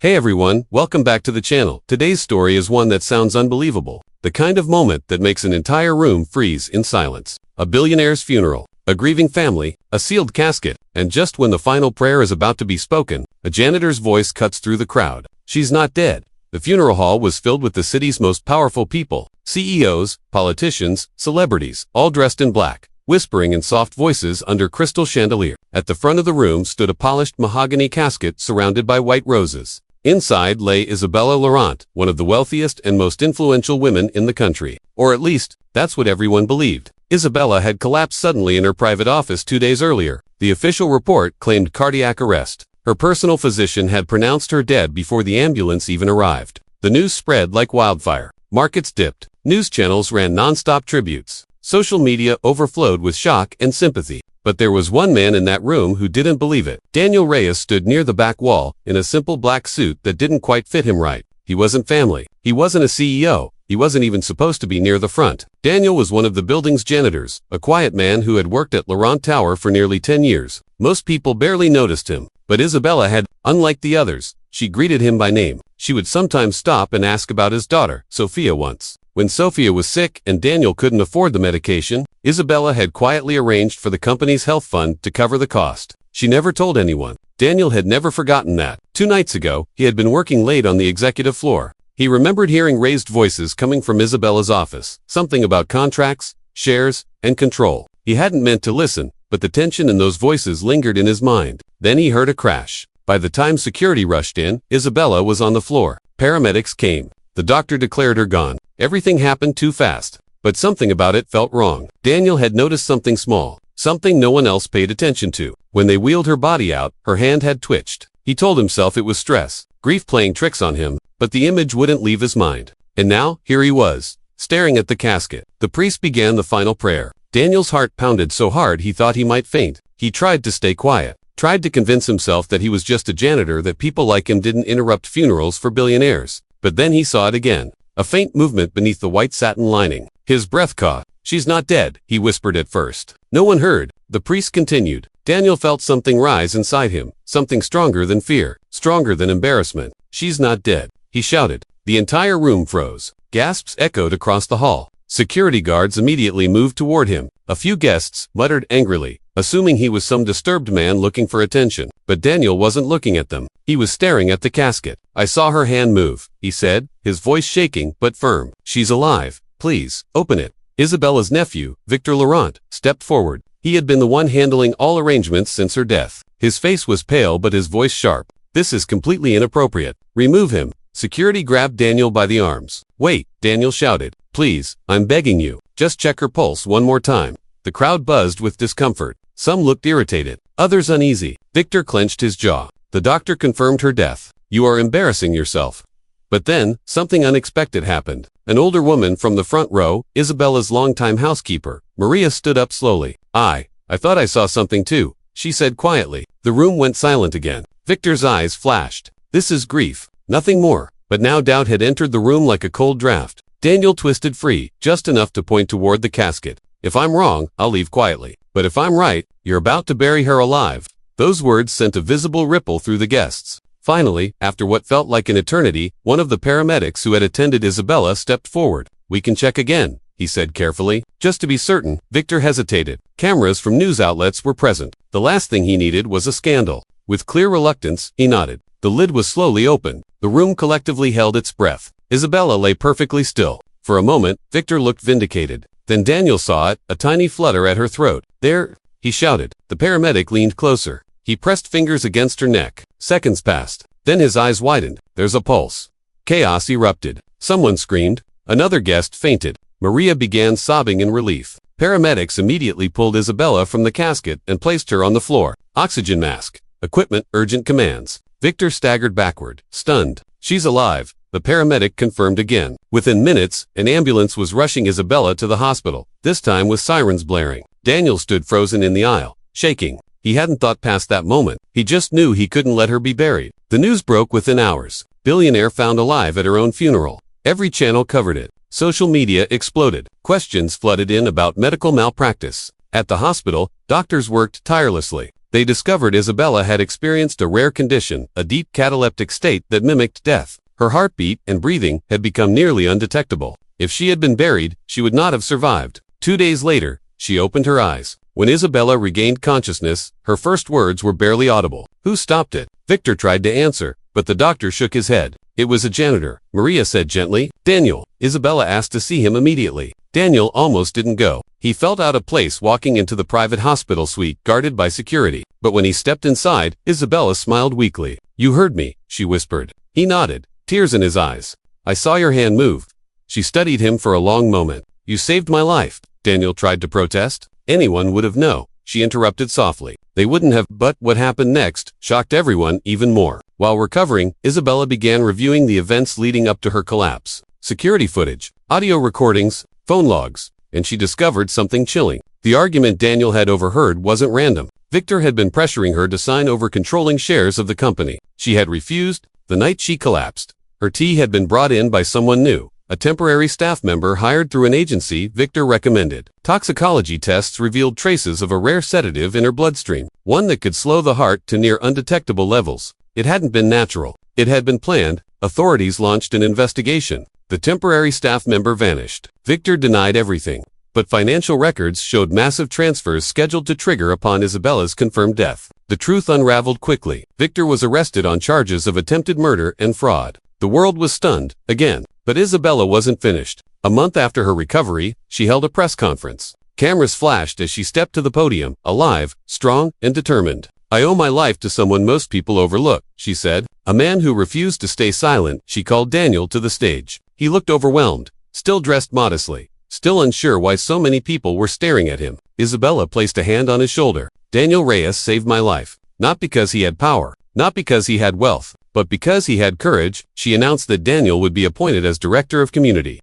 Hey everyone, welcome back to the channel. Today's story is one that sounds unbelievable. The kind of moment that makes an entire room freeze in silence. A billionaire's funeral, a grieving family, a sealed casket, and just when the final prayer is about to be spoken, a janitor's voice cuts through the crowd. She's not dead. The funeral hall was filled with the city's most powerful people, CEOs, politicians, celebrities, all dressed in black, whispering in soft voices under crystal chandelier. At the front of the room stood a polished mahogany casket surrounded by white roses. Inside lay Isabella Laurent, one of the wealthiest and most influential women in the country. Or at least, that's what everyone believed. Isabella had collapsed suddenly in her private office 2 days earlier. The official report claimed cardiac arrest. Her personal physician had pronounced her dead before the ambulance even arrived. The news spread like wildfire. Markets dipped. News channels ran non-stop tributes. Social media overflowed with shock and sympathy. But there was one man in that room who didn't believe it. Daniel Reyes stood near the back wall, in a simple black suit that didn't quite fit him right. He wasn't family. He wasn't a CEO. He wasn't even supposed to be near the front. Daniel was one of the building's janitors, a quiet man who had worked at Laurent Tower for nearly 10 years. Most people barely noticed him, but Isabella had. Unlike the others, she greeted him by name. She would sometimes stop and ask about his daughter, Sophia. Once, when Sophia was sick and Daniel couldn't afford the medication, Isabella had quietly arranged for the company's health fund to cover the cost. She never told anyone. Daniel had never forgotten that. 2 nights ago, he had been working late on the executive floor. He remembered hearing raised voices coming from Isabella's office, something about contracts, shares, and control. He hadn't meant to listen, but the tension in those voices lingered in his mind. Then he heard a crash. By the time security rushed in, Isabella was on the floor. Paramedics came. The doctor declared her gone. Everything happened too fast. But something about it felt wrong. Daniel had noticed something small, something no one else paid attention to. When they wheeled her body out, her hand had twitched. He told himself it was stress, grief playing tricks on him, but the image wouldn't leave his mind. And now, here he was, staring at the casket. The priest began the final prayer. Daniel's heart pounded so hard he thought he might faint. He tried to stay quiet, tried to convince himself that he was just a janitor, that people like him didn't interrupt funerals for billionaires. But then he saw it again. A faint movement beneath the white satin lining. His breath caught. "She's not dead," he whispered at first. No one heard. The priest continued. Daniel felt something rise inside him, something stronger than fear, stronger than embarrassment. "She's not dead," he shouted. The entire room froze. Gasps echoed across the hall. Security guards immediately moved toward him. A few guests muttered angrily, assuming he was some disturbed man looking for attention. But Daniel wasn't looking at them. He was staring at the casket. "I saw her hand move," he said, his voice shaking but firm. "She's alive. Please, open it." Isabella's nephew, Victor Laurent, stepped forward. He had been the one handling all arrangements since her death. His face was pale but his voice sharp. "This is completely inappropriate. Remove him." Security grabbed Daniel by the arms. "Wait," Daniel shouted. "Please, I'm begging you. Just check her pulse one more time." The crowd buzzed with discomfort. Some looked irritated, others uneasy. Victor clenched his jaw. The doctor confirmed her death. "You are embarrassing yourself." But then, something unexpected happened. An older woman from the front row, Isabella's longtime housekeeper, Maria, stood up slowly. I thought I saw something too," she said quietly. The room went silent again. Victor's eyes flashed. "This is grief, nothing more." But now doubt had entered the room like a cold draft. Daniel twisted free, just enough to point toward the casket. "If I'm wrong, I'll leave quietly. But if I'm right, you're about to bury her alive." Those words sent a visible ripple through the guests. Finally, after what felt like an eternity, one of the paramedics who had attended Isabella stepped forward. "We can check again," he said carefully. Just to be certain, Victor hesitated. Cameras from news outlets were present. The last thing he needed was a scandal. With clear reluctance, he nodded. The lid was slowly opened. The room collectively held its breath. Isabella lay perfectly still. For a moment, Victor looked vindicated. Then Daniel saw it, a tiny flutter at her throat. "There," he shouted. The paramedic leaned closer. He pressed fingers against her neck. Seconds passed. Then his eyes widened. "There's a pulse." Chaos erupted. Someone screamed. Another guest fainted. Maria began sobbing in relief. Paramedics immediately pulled Isabella from the casket and placed her on the floor. Oxygen mask. Equipment, urgent commands. Victor staggered backward, stunned. "She's alive," the paramedic confirmed again. Within minutes, an ambulance was rushing Isabella to the hospital, this time with sirens blaring. Daniel stood frozen in the aisle, shaking. He hadn't thought past that moment. He just knew he couldn't let her be buried. The news broke within hours. Billionaire found alive at her own funeral. Every channel covered it. Social media exploded. Questions flooded in about medical malpractice. At the hospital, doctors worked tirelessly. They discovered Isabella had experienced a rare condition, a deep cataleptic state that mimicked death. Her heartbeat and breathing had become nearly undetectable. If she had been buried, she would not have survived. 2 days later, she opened her eyes. When Isabella regained consciousness, her first words were barely audible. "Who stopped it?" Victor tried to answer, but the doctor shook his head. "It was a janitor," Maria said gently. "Daniel." Isabella asked to see him immediately. Daniel almost didn't go. He felt out of place walking into the private hospital suite guarded by security. But when he stepped inside, Isabella smiled weakly. "You heard me," she whispered. He nodded, tears in his eyes. "I saw your hand move." She studied him for a long moment. "You saved my life." Daniel tried to protest. "Anyone would have known," she interrupted softly. "They wouldn't have." But what happened next shocked everyone even more. While recovering, Isabella began reviewing the events leading up to her collapse. Security footage, audio recordings, phone logs, and she discovered something chilling. The argument Daniel had overheard wasn't random. Victor had been pressuring her to sign over controlling shares of the company. She had refused the night she collapsed. Her tea had been brought in by someone new, a temporary staff member hired through an agency Victor recommended. Toxicology tests revealed traces of a rare sedative in her bloodstream, one that could slow the heart to near undetectable levels. It hadn't been natural. It had been planned. Authorities launched an investigation. The temporary staff member vanished. Victor denied everything, but financial records showed massive transfers scheduled to trigger upon Isabella's confirmed death. The truth unraveled quickly. Victor was arrested on charges of attempted murder and fraud. The world was stunned, again. But Isabella wasn't finished. A month after her recovery, she held a press conference. Cameras flashed as she stepped to the podium, alive, strong, and determined. "I owe my life to someone most people overlook," she said. A man who refused to stay silent. She called Daniel to the stage. He looked overwhelmed, still dressed modestly, still unsure why so many people were staring at him. Isabella placed a hand on his shoulder. "Daniel Reyes saved my life. Not because he had power, not because he had wealth, but because he had courage." She announced that Daniel would be appointed as Director of Community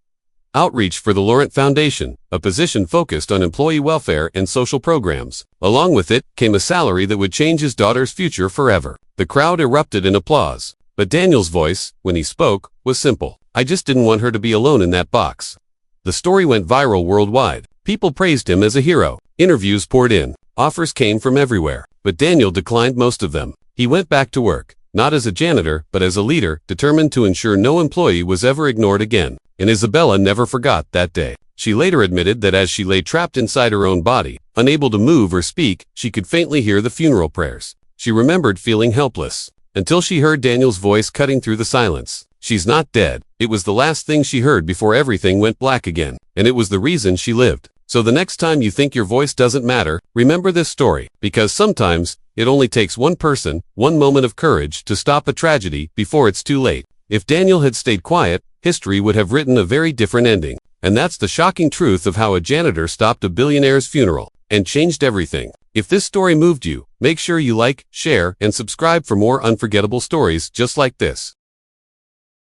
Outreach for the Laurent Foundation, a position focused on employee welfare and social programs. Along with it came a salary that would change his daughter's future forever. The crowd erupted in applause, but Daniel's voice, when he spoke, was simple. "I just didn't want her to be alone in that box." The story went viral worldwide. People praised him as a hero. Interviews poured in. Offers came from everywhere, but Daniel declined most of them. He went back to work, not as a janitor, but as a leader, determined to ensure no employee was ever ignored again. And Isabella never forgot that day. She later admitted that as she lay trapped inside her own body, unable to move or speak, she could faintly hear the funeral prayers. She remembered feeling helpless, until she heard Daniel's voice cutting through the silence. "She's not dead." It was the last thing she heard before everything went black again, and it was the reason she lived. So the next time you think your voice doesn't matter, remember this story, because sometimes it only takes one person, one moment of courage to stop a tragedy before it's too late. If Daniel had stayed quiet, history would have written a very different ending. And that's the shocking truth of how a janitor stopped a billionaire's funeral and changed everything. If this story moved you, make sure you like, share, and subscribe for more unforgettable stories just like this.